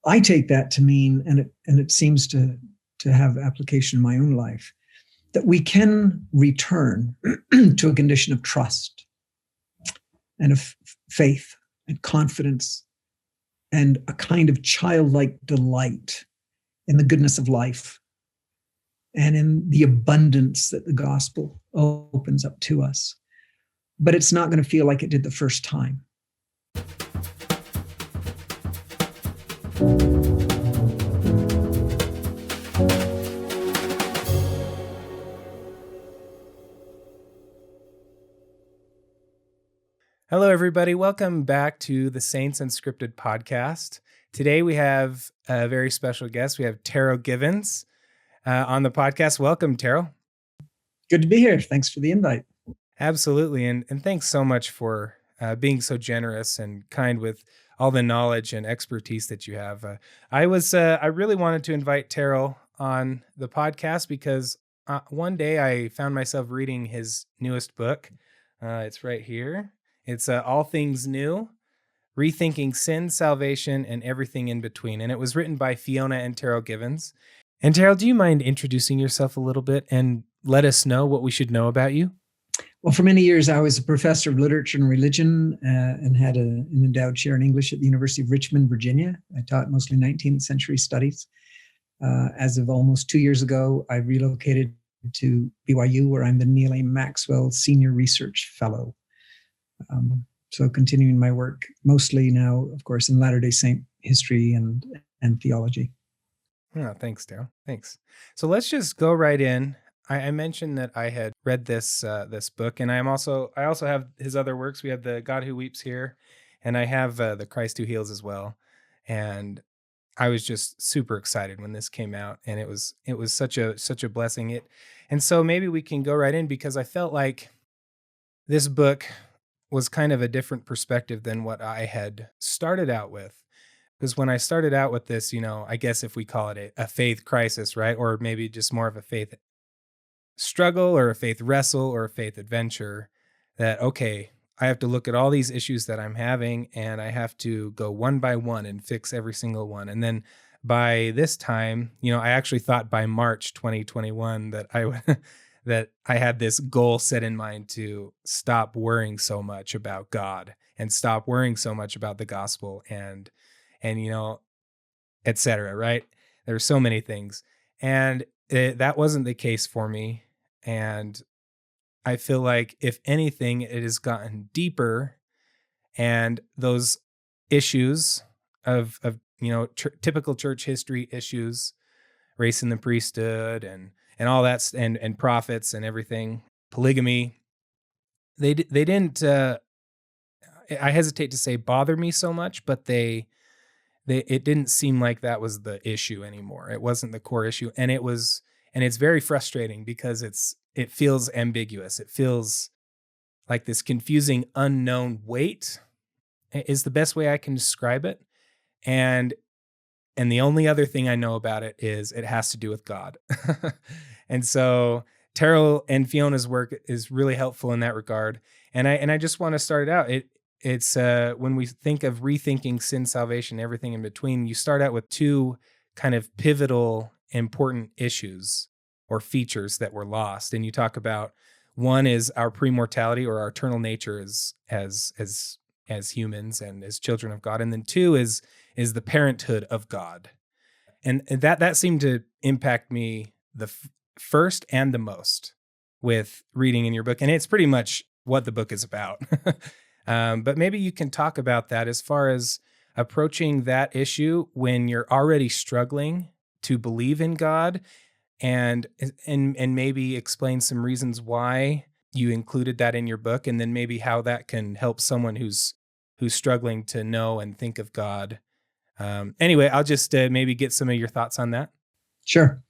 I take that to mean, and it seems to have application in my own life, that we can return to a condition of trust and of faith and confidence and a kind of childlike delight in the goodness of life and in the abundance that the gospel opens up to us. But it's not going to feel like it did the first time. Hello, everybody. Welcome back to the Saints Unscripted podcast. Today we have a very special guest. We have Terryl Givens on the podcast. Welcome, Terryl. Good to be here. Thanks for the invite. Absolutely. And thanks so much for being so generous and kind with all the knowledge and expertise that you have. I really wanted to invite Terryl on the podcast because one day I found myself reading his newest book. It's right here. It's All Things New, Rethinking Sin, Salvation, and Everything in Between. And it was written by Fiona and Terryl Givens. And Terryl, do you mind introducing yourself a little bit and let us know what we should know about you? Well, for many years, I was a professor of literature and religion and had an endowed chair in English at the University of Richmond, Virginia. I taught mostly 19th century studies. As of almost 2 years ago, I relocated to BYU, where I'm the Neil A. Maxwell Senior Research Fellow. So continuing my work mostly now, of course, in Latter-day Saint history and theology. Oh, thanks, Terryl. Thanks. So let's just go right in. I mentioned that I had read this book, and I also have his other works. We have the God Who Weeps here, and I have the Christ Who Heals as well. And I was just super excited when this came out, and it was such a blessing. And so maybe we can go right in because I felt like this book was kind of a different perspective than what I had started out with. Because when I started out with this, I guess if we call it a faith crisis, right? Or maybe just more of a faith struggle or a faith wrestle or a faith adventure, that, okay, I have to look at all these issues that I'm having and I have to go one by one and fix every single one. And then by this time, I actually thought by March 2021 that I had this goal set in mind to stop worrying so much about God and stop worrying so much about the gospel and et cetera, right? There were so many things. And that wasn't the case for me. And I feel like, if anything, it has gotten deeper. And those issues of typical church history issues, race in the priesthood and all that, and prophets and everything, polygamy, they didn't, I hesitate to say bother me so much, but it didn't seem like that was the issue anymore. It wasn't the core issue. And it's very frustrating because it feels ambiguous. It feels like this confusing unknown weight is the best way I can describe it. And the only other thing I know about it is it has to do with God. And so Terryl and Fiona's work is really helpful in that regard. And I just want to start it out. It's when we think of rethinking sin, salvation, everything in between, you start out with two kind of pivotal, important issues or features that were lost. And you talk about, one is our premortality, or our eternal nature as humans and as children of God. And then two is the parenthood of God. And that seemed to impact me the first and the most with reading in your book. And it's pretty much what the book is about. But maybe you can talk about that as far as approaching that issue when you're already struggling to believe in God, and maybe explain some reasons why you included that in your book, and then maybe how that can help someone who's struggling to know and think of God. Anyway, I'll just maybe get some of your thoughts on that. Sure.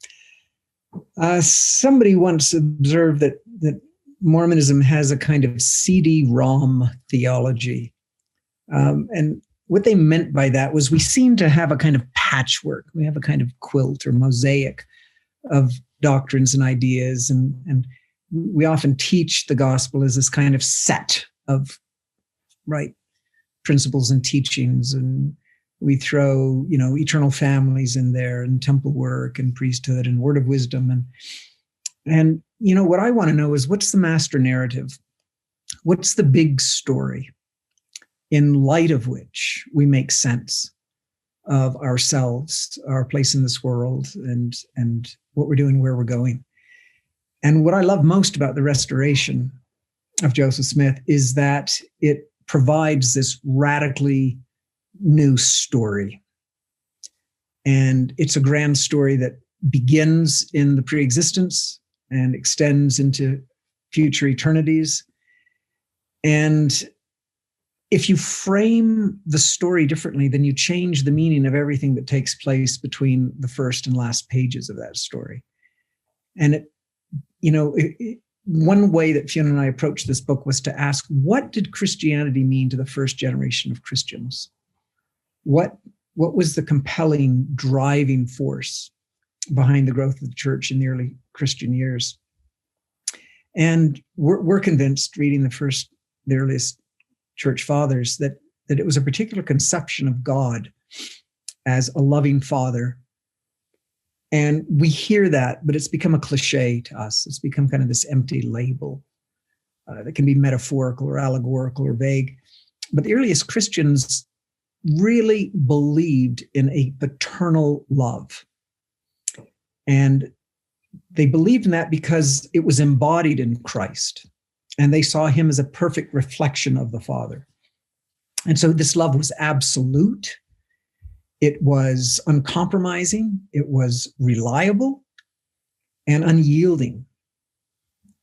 Somebody once observed that Mormonism has a kind of CD-ROM theology. And what they meant by that was we seem to have a kind of patchwork. We have a kind of quilt or mosaic of doctrines and ideas. And we often teach the gospel as this kind of set of principles and teachings and We throw, eternal families in there, and temple work and priesthood and word of wisdom. And what I want to know is, what's the master narrative? What's the big story in light of which we make sense of ourselves, our place in this world, and what we're doing, where we're going? And what I love most about the restoration of Joseph Smith is that it provides this radically new story. And it's a grand story that begins in the pre-existence and extends into future eternities. And if you frame the story differently, then you change the meaning of everything that takes place between the first and last pages of that story. And one way that Fiona and I approached this book was to ask, what did Christianity mean to the first generation of Christians? What was the compelling driving force behind the growth of the church in the early Christian years? And we're convinced, reading the earliest church fathers, that it was a particular conception of God as a loving father. And we hear that, but it's become a cliche to us. It's become kind of this empty label that can be metaphorical or allegorical or vague. But the earliest Christians really believed in a paternal love. And they believed in that because it was embodied in Christ. And they saw him as a perfect reflection of the Father. And so this love was absolute. It was uncompromising. It was reliable and unyielding.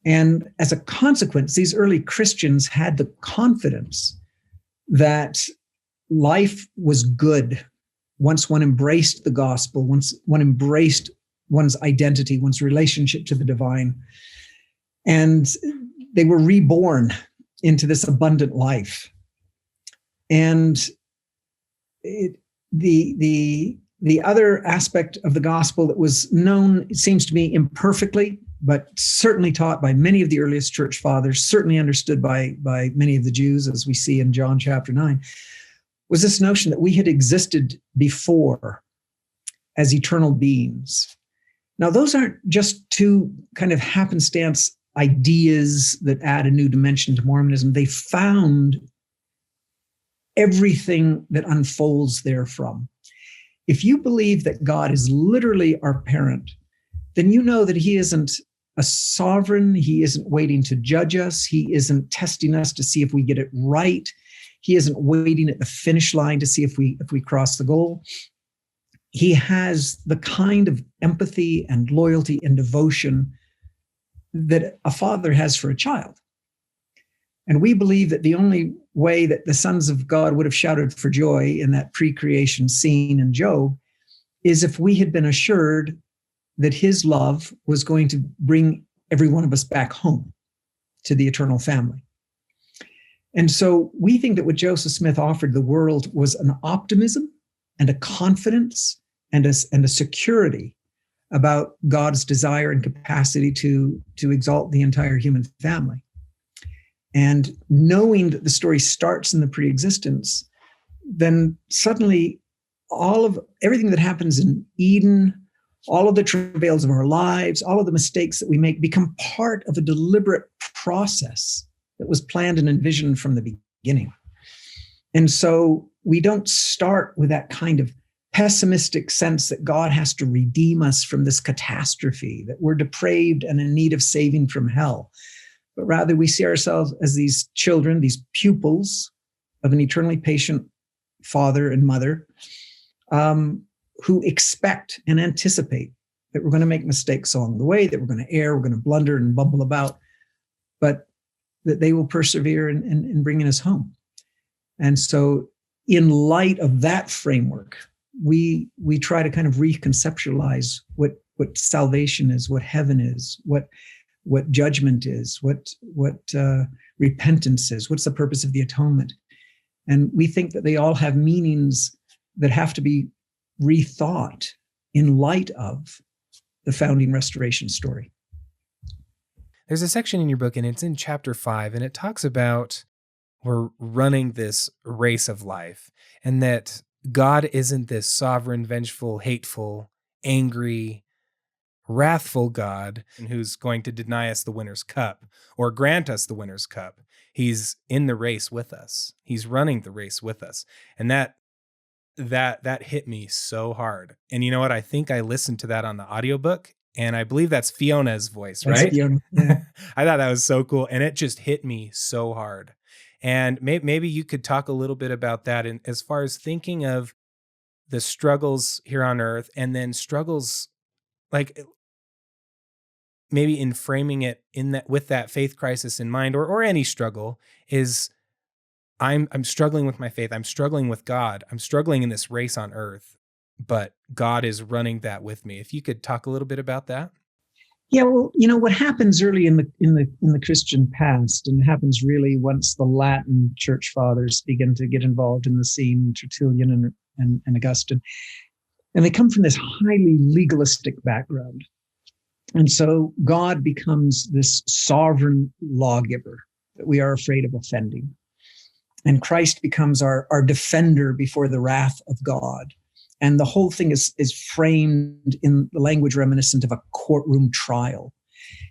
And as a consequence, these early Christians had the confidence that life was good once one embraced the gospel, once one embraced one's identity, one's relationship to the divine. And they were reborn into this abundant life. And the other aspect of the gospel that was known, it seems to me, imperfectly, but certainly taught by many of the earliest church fathers, certainly understood by many of the Jews, as we see in John chapter 9, was this notion that we had existed before as eternal beings. Now, those aren't just two kind of happenstance ideas that add a new dimension to Mormonism. They found everything that unfolds therefrom. If you believe that God is literally our parent, then you know that he isn't a sovereign. He isn't waiting to judge us. He isn't testing us to see if we get it right. He isn't waiting at the finish line to see if we cross the goal. He has the kind of empathy and loyalty and devotion that a father has for a child. And we believe that the only way that the sons of God would have shouted for joy in that pre-creation scene in Job is if we had been assured that his love was going to bring every one of us back home to the eternal family. And so we think that what Joseph Smith offered the world was an optimism and a confidence and a security about God's desire and capacity to exalt the entire human family. And knowing that the story starts in the pre-existence, then suddenly everything that happens in Eden, all of the travails of our lives, all of the mistakes that we make become part of a deliberate process that was planned and envisioned from the beginning. And so we don't start with that kind of pessimistic sense that God has to redeem us from this catastrophe, that we're depraved and in need of saving from hell. But rather we see ourselves as these children, these pupils of an eternally patient father and mother who expect and anticipate that we're going to make mistakes along the way, that we're going to err, we're going to blunder and bumble about, but that they will persevere in bringing us home. And so in light of that framework, we try to kind of reconceptualize what salvation is, what heaven is, what judgment is, what repentance is, what's the purpose of the atonement. And we think that they all have meanings that have to be rethought in light of the founding restoration story. There's a section in your book, and it's in chapter 5, and it talks about we're running this race of life, and that God isn't this sovereign, vengeful, hateful, angry, wrathful God who's going to deny us the winner's cup or grant us the winner's cup. He's in the race with us. He's running the race with us. And that hit me so hard. And you know what? I think I listened to that on the audiobook, and I believe that's Fiona's voice, That's right? Fiona, yeah. I thought that was so cool. And it just hit me so hard. And maybe you could talk a little bit about that. And as far as thinking of the struggles here on earth, and then struggles like maybe in framing it in that with that faith crisis in mind, or any struggle, is I'm struggling with my faith. I'm struggling with God. I'm struggling in this race on earth, but God is running that with me. If you could talk a little bit about that. Yeah, well, what happens early in the Christian past, and happens really once the Latin church fathers begin to get involved in the scene, Tertullian and Augustine, and they come from this highly legalistic background. And so God becomes this sovereign lawgiver that we are afraid of offending. And Christ becomes our defender before the wrath of God. And the whole thing is framed in the language reminiscent of a courtroom trial.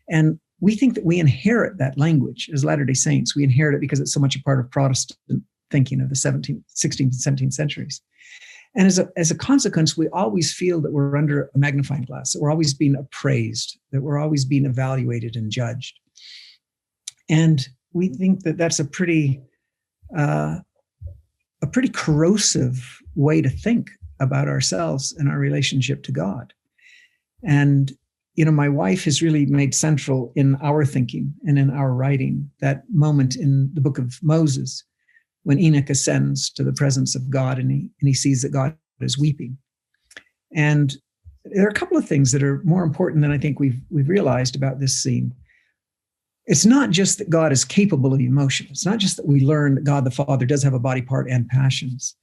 And we think that we inherit that language as Latter-day Saints. We inherit it because it's so much a part of Protestant thinking of the 16th and 17th centuries. And as a consequence, we always feel that we're under a magnifying glass, that we're always being appraised, that we're always being evaluated and judged. And we think that that's a pretty corrosive way to think about ourselves and our relationship to God. And, my wife has really made central in our thinking and in our writing that moment in the book of Moses when Enoch ascends to the presence of God and he sees that God is weeping. And there are a couple of things that are more important than I think we've realized about this scene. It's not just that God is capable of emotion. It's not just that we learn that God the Father does have a body part and passions,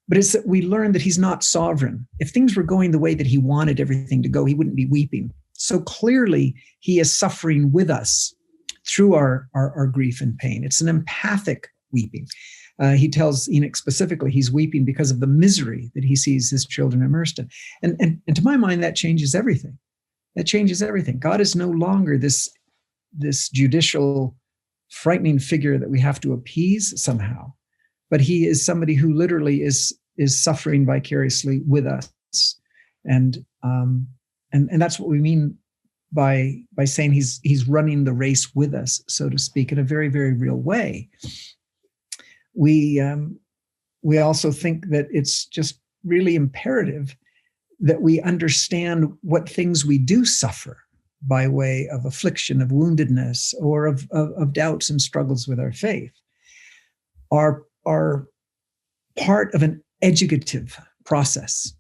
but it's that we learn that he's not sovereign. If things were going the way that he wanted everything to go, he wouldn't be weeping. So clearly he is suffering with us through our grief and pain. It's an empathic weeping. He tells Enoch specifically he's weeping because of the misery that he sees his children immersed in. And to my mind, that changes everything. That changes everything. God is no longer this judicial, frightening figure that we have to appease somehow, but he is somebody who literally is suffering vicariously with us. And that's what we mean by saying he's running the race with us, so to speak, in a very, very real way. We also think that it's just really imperative that we understand what things we do suffer by way of affliction, of woundedness, or of doubts and struggles with our faith are part of an educative process.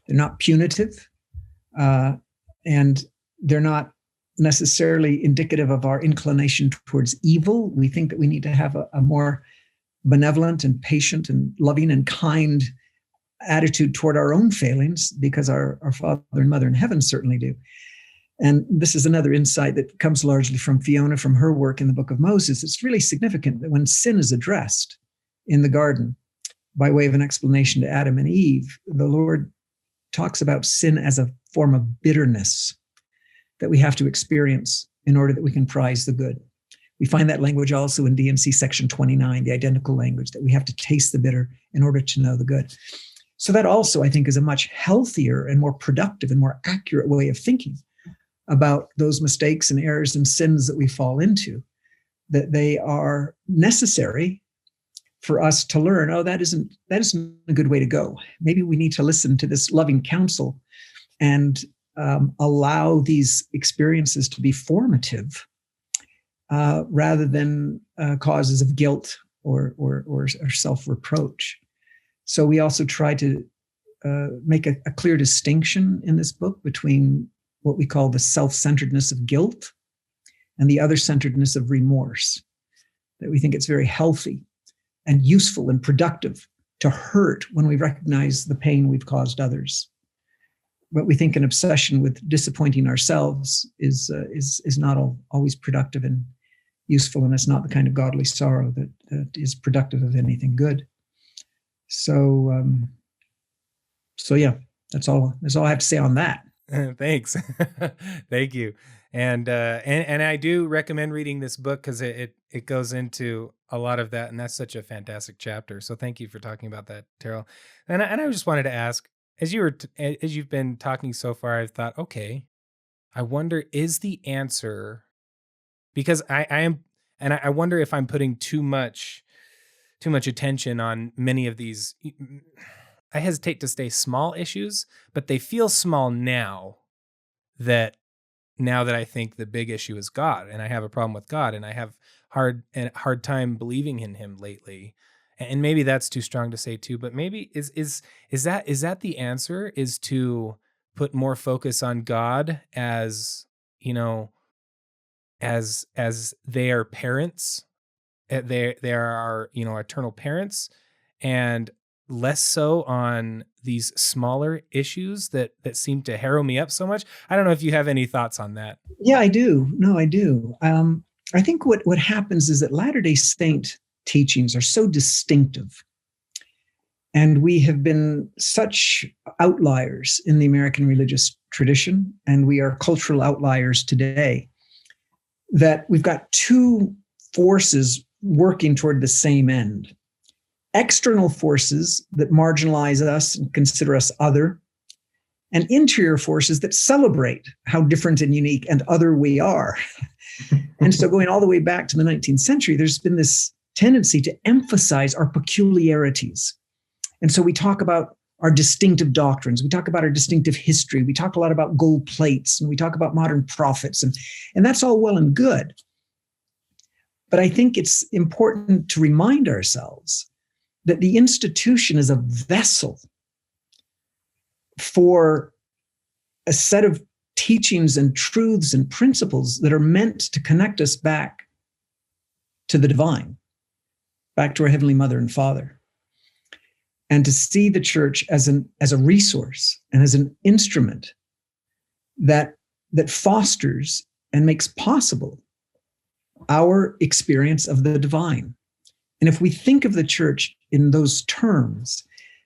They're not punitive, and they're not necessarily indicative of our inclination towards evil. We think that we need to have a more benevolent and patient and loving and kind attitude toward our own failings, because our Father and Mother in heaven certainly do. And this is another insight that comes largely from Fiona, from her work in the book of Moses. It's really significant that when sin is addressed in the garden by way of an explanation to Adam and Eve, the Lord talks about sin as a form of bitterness that we have to experience in order that we can prize the good. We find that language also in D&C section 29, the identical language, that we have to taste the bitter in order to know the good. So that also, I think, is a much healthier and more productive and more accurate way of thinking about those mistakes and errors and sins that we fall into, that they are necessary for us to learn, that isn't a good way to go. Maybe we need to listen to this loving counsel and allow these experiences to be formative rather than causes of guilt or self-reproach. So we also try to make a clear distinction in this book between what we call the self-centeredness of guilt and the other-centeredness of remorse, that we think it's very healthy and useful and productive to hurt when we recognize the pain we've caused others. But we think an obsession with disappointing ourselves is not always productive and useful, and it's not the kind of godly sorrow that is productive of anything good. So yeah, that's all I have to say on that. Thanks. Thank you. And I do recommend reading this book because it goes into a lot of that, and that's such a fantastic chapter. So thank you for talking about that, Terrell. And I just wanted to ask, as you've been talking so far, I've thought, okay, I wonder, is the answer, because I am, and I wonder if I'm putting too much attention on many of these. I hesitate to say small issues, but they feel small now that I think the big issue is God, and I have a problem with God, and I have hard time believing in him lately. And maybe that's too strong to say too, but maybe is that the answer, is to put more focus on God as, as they are parents, they are our, eternal parents, and less so on these smaller issues that seem to harrow me up so much. I don't know if you have any thoughts on that. Yeah, I do. No, I do. I think what happens is that Latter-day Saint teachings are so distinctive, and we have been such outliers in the American religious tradition, and we are cultural outliers today, that we've got two forces working toward the same end. External forces that marginalize us and consider us other, and interior forces that celebrate how different and unique and other we are. And so going all the way back to the 19th century, there's been this tendency to emphasize our peculiarities. And so we talk about our distinctive doctrines. We talk about our distinctive history. We talk a lot about gold plates, and we talk about modern prophets, and that's all well and good. But I think it's important to remind ourselves that the institution is a vessel for a set of teachings and truths and principles that are meant to connect us back to the divine, back to our Heavenly Mother and Father, and to see the church as a resource and as an instrument that fosters and makes possible our experience of the divine. And if we think of the church in those terms,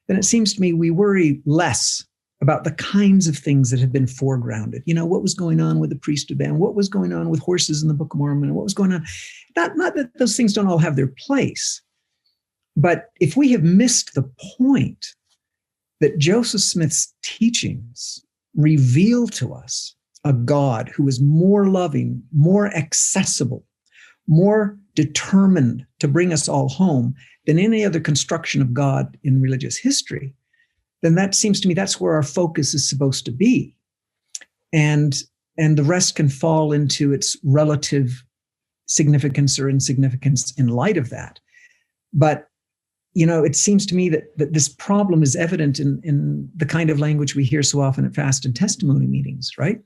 then it seems to me we worry less about the kinds of things that have been foregrounded. What was going on with the priesthood ban, what was going on with horses in the Book of Mormon, and what was going on. Not that those things don't all have their place, but if we have missed the point that Joseph Smith's teachings reveal to us a God who is more loving, more accessible, more determined to bring us all home than any other construction of God in religious history, then that seems to me that's where our focus is supposed to be. And the rest can fall into its relative significance or insignificance in light of that. But, it seems to me that this problem is evident in the kind of language we hear so often at fast and testimony meetings, right?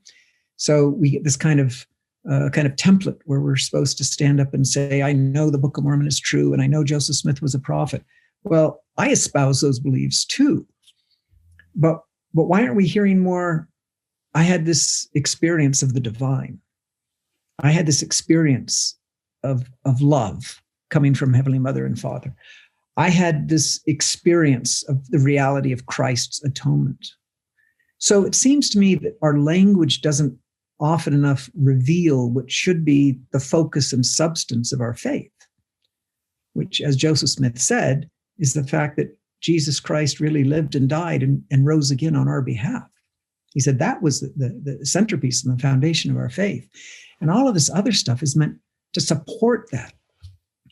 So we get this kind of template where we're supposed to stand up and say, I know the Book of Mormon is true, and I know Joseph Smith was a prophet. Well, I espouse those beliefs too. But why aren't we hearing more? I had this experience of the divine. I had this experience of love coming from Heavenly Mother and Father. I had this experience of the reality of Christ's atonement. So it seems to me that our language doesn't often enough reveal what should be the focus and substance of our faith, which, as Joseph Smith said, is the fact that Jesus Christ really lived and died and rose again on our behalf. He said that was the centerpiece and the foundation of our faith. And all of this other stuff is meant to support that.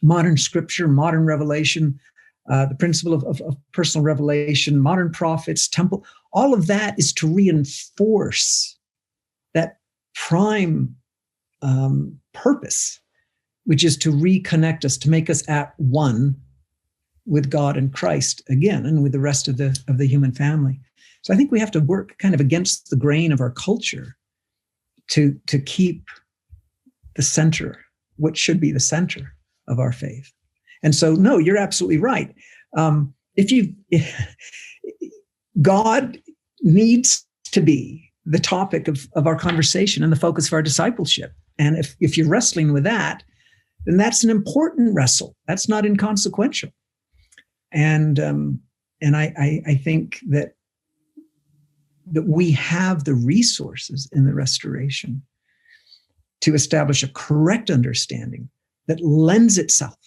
Modern scripture, modern revelation, the principle of personal revelation, modern prophets, temple, all of that is to reinforce that prime purpose, which is to reconnect us, to make us at one with God and Christ again, and with the rest of the human family. So I think we have to work kind of against the grain of our culture to keep the center, what should be the center of our faith. And so, no, you're absolutely right. God needs to be the topic of our conversation and the focus of our discipleship. And if you're wrestling with that, then that's an important wrestle. That's not inconsequential. And I think that we have the resources in the restoration to establish a correct understanding that lends itself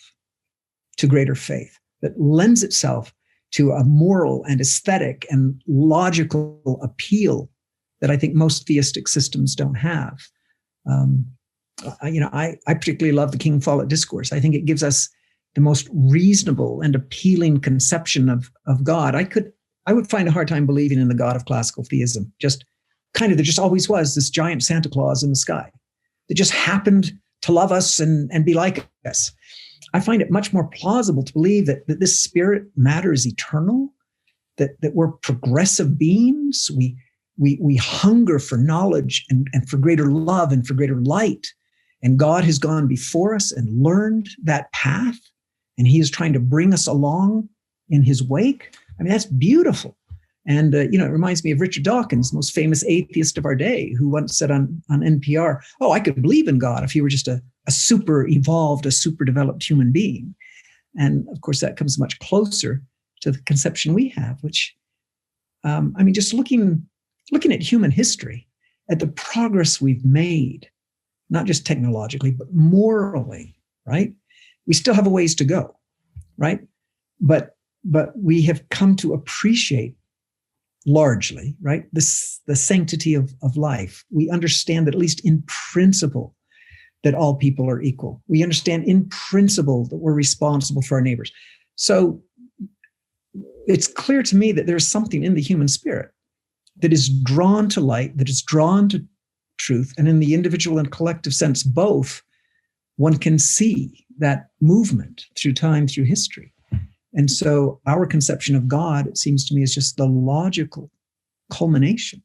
to greater faith, that lends itself to a moral and aesthetic and logical appeal that I think most theistic systems don't have. I particularly love the King Follett Discourse. I think it gives us the most reasonable and appealing conception of God. I would find a hard time believing in the God of classical theism. Just kind of, there just always was this giant Santa Claus in the sky that just happened to love us and be like us. I find it much more plausible to believe that this spirit matter is eternal, that we're progressive beings. We hunger for knowledge and for greater love and for greater light. And God has gone before us and learned that path. And he is trying to bring us along in his wake. I mean, that's beautiful. And, it reminds me of Richard Dawkins, the most famous atheist of our day, who once said on NPR, I could believe in God if he were just a super evolved, a super developed human being. And of course, that comes much closer to the conception we have, which, just looking at human history, at the progress we've made, not just technologically, but morally, right? We still have a ways to go, right? But we have come to appreciate largely, right, the sanctity of life. We understand that, at least in principle, that all people are equal. We understand in principle that we're responsible for our neighbors. So it's clear to me that there's something in the human spirit that is drawn to light, that is drawn to truth. And in the individual and collective sense, both, one can see that movement through time, through history. And so our conception of God, it seems to me, is just the logical culmination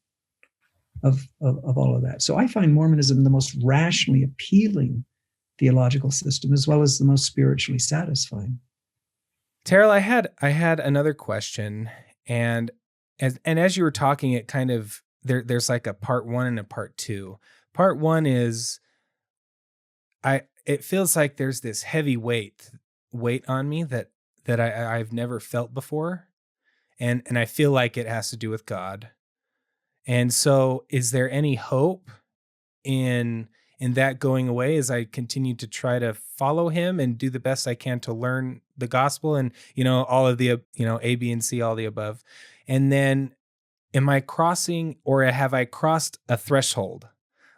of all of that. So I find Mormonism the most rationally appealing theological system, as well as the most spiritually satisfying. Terryl, I had another question, and as you were talking, it kind of there's like a part one and a part two. Part one is it feels like there's this heavy weight on me that I've never felt before, and I feel like it has to do with God. And so, is there any hope in that going away as I continue to try to follow him and do the best I can to learn the gospel and, all of the, A, B, and C, all the above? And then, am I crossing, or have I crossed a threshold?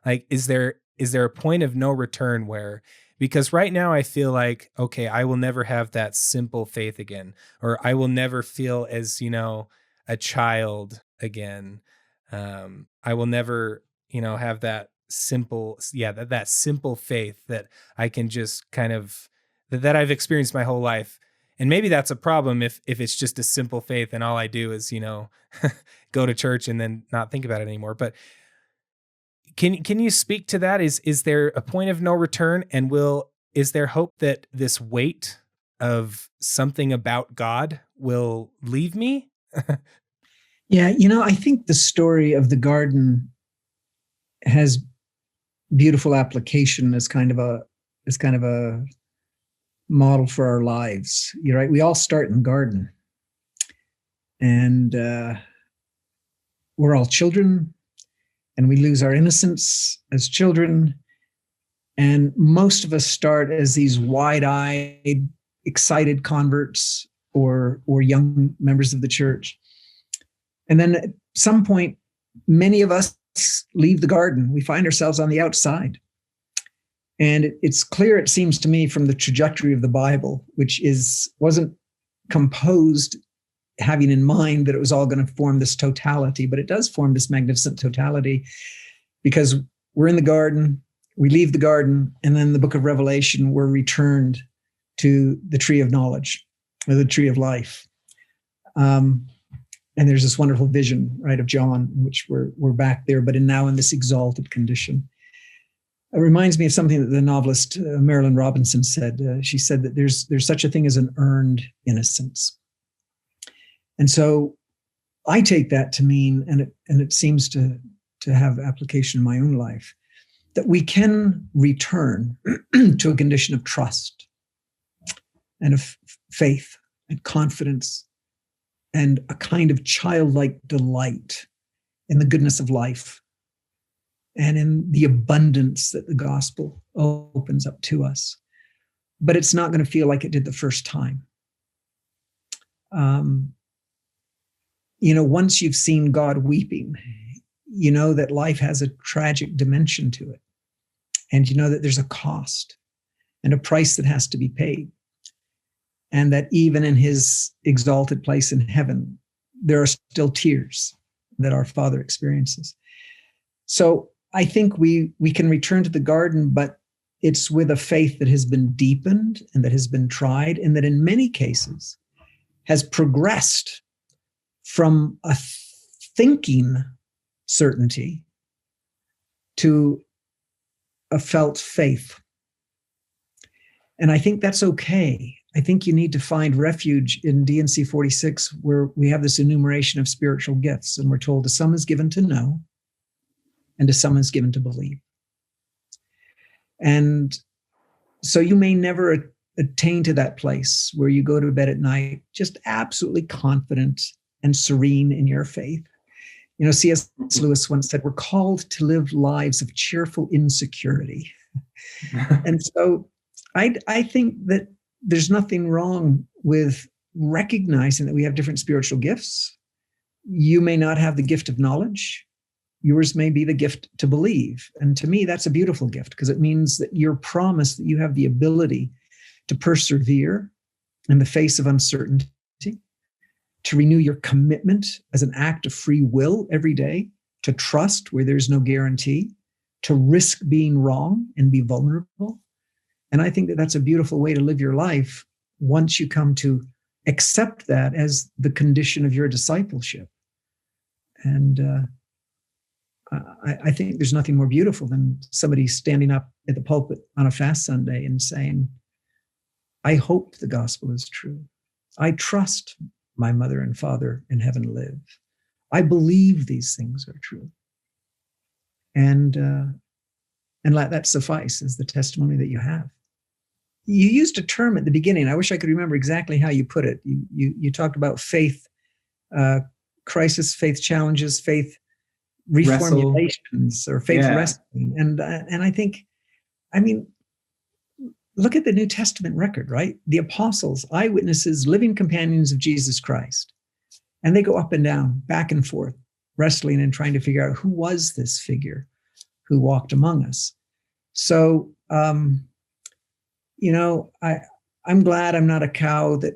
Like, is there a point of no return where, because right now I feel like, okay, I will never have that simple faith again, or I will never feel as, a child again. I will never, have that simple, that simple faith that I can just kind of, that I've experienced my whole life. And maybe that's a problem if it's just a simple faith and all I do is, go to church and then not think about it anymore. But can you speak to that? Is there a point of no return, and is there hope that this weight of something about God will leave me? Yeah, I think the story of the garden has beautiful application as kind of a model for our lives. You're right. We all start in the garden, and we're all children, and we lose our innocence as children. And most of us start as these wide-eyed, excited converts or young members of the church. And then at some point, many of us leave the garden. We find ourselves on the outside. And it's clear, it seems to me, from the trajectory of the Bible, which wasn't composed having in mind that it was all going to form this totality, but it does form this magnificent totality, because we're in the garden, we leave the garden, and then the book of Revelation, we're returned to the tree of knowledge, or the tree of life. And there's this wonderful vision, right, of John, in which we're back there, but now in this exalted condition. It reminds me of something that the novelist Marilyn Robinson said. She said that there's such a thing as an earned innocence. And so I take that to mean, and it seems to have application in my own life, that we can return to a condition of trust and of faith and confidence and a kind of childlike delight in the goodness of life and in the abundance that the gospel opens up to us. But it's not going to feel like it did the first time. Once you've seen God weeping, you know that life has a tragic dimension to it. And you know that there's a cost and a price that has to be paid. And that even in his exalted place in heaven, there are still tears that our Father experiences. So I think we can return to the garden, but it's with a faith that has been deepened and that has been tried, and that in many cases has progressed from a thinking certainty to a felt faith. And I think that's okay. I think you need to find refuge in D&C 46, where we have this enumeration of spiritual gifts, and we're told to some is given to know, and to some is given to believe. And so you may never attain to that place where you go to bed at night just absolutely confident and serene in your faith. C.S. Lewis once said, we're called to live lives of cheerful insecurity. And so I think that there's nothing wrong with recognizing that we have different spiritual gifts. You may not have the gift of knowledge. Yours may be the gift to believe. And to me, that's a beautiful gift, because it means that you're promised that you have the ability to persevere in the face of uncertainty, to renew your commitment as an act of free will every day, to trust where there's no guarantee, to risk being wrong and be vulnerable. And I think that that's a beautiful way to live your life once you come to accept that as the condition of your discipleship. And I think there's nothing more beautiful than somebody standing up at the pulpit on a fast Sunday and saying, I hope the gospel is true. I trust my mother and father in heaven live. I believe these things are true. And let that suffice as the testimony that you have. You used a term at the beginning. I wish I could remember exactly how you put it. You talked about faith crisis, faith challenges, faith reformulations, or faith wrestling. And I think, look at the New Testament record, right? The apostles, eyewitnesses, living companions of Jesus Christ. And they go up and down, back and forth, wrestling and trying to figure out who was this figure who walked among us. So, I'm glad I'm not a cow that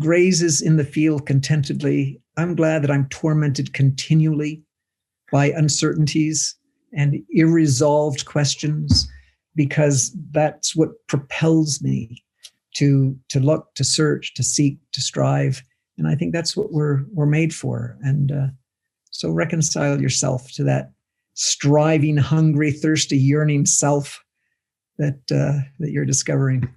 grazes in the field contentedly. I'm glad that I'm tormented continually by uncertainties and irresolved questions, because that's what propels me to look, to search, to seek, to strive. And I think that's what we're made for. And so reconcile yourself to that striving, hungry, thirsty, yearning self that you're discovering.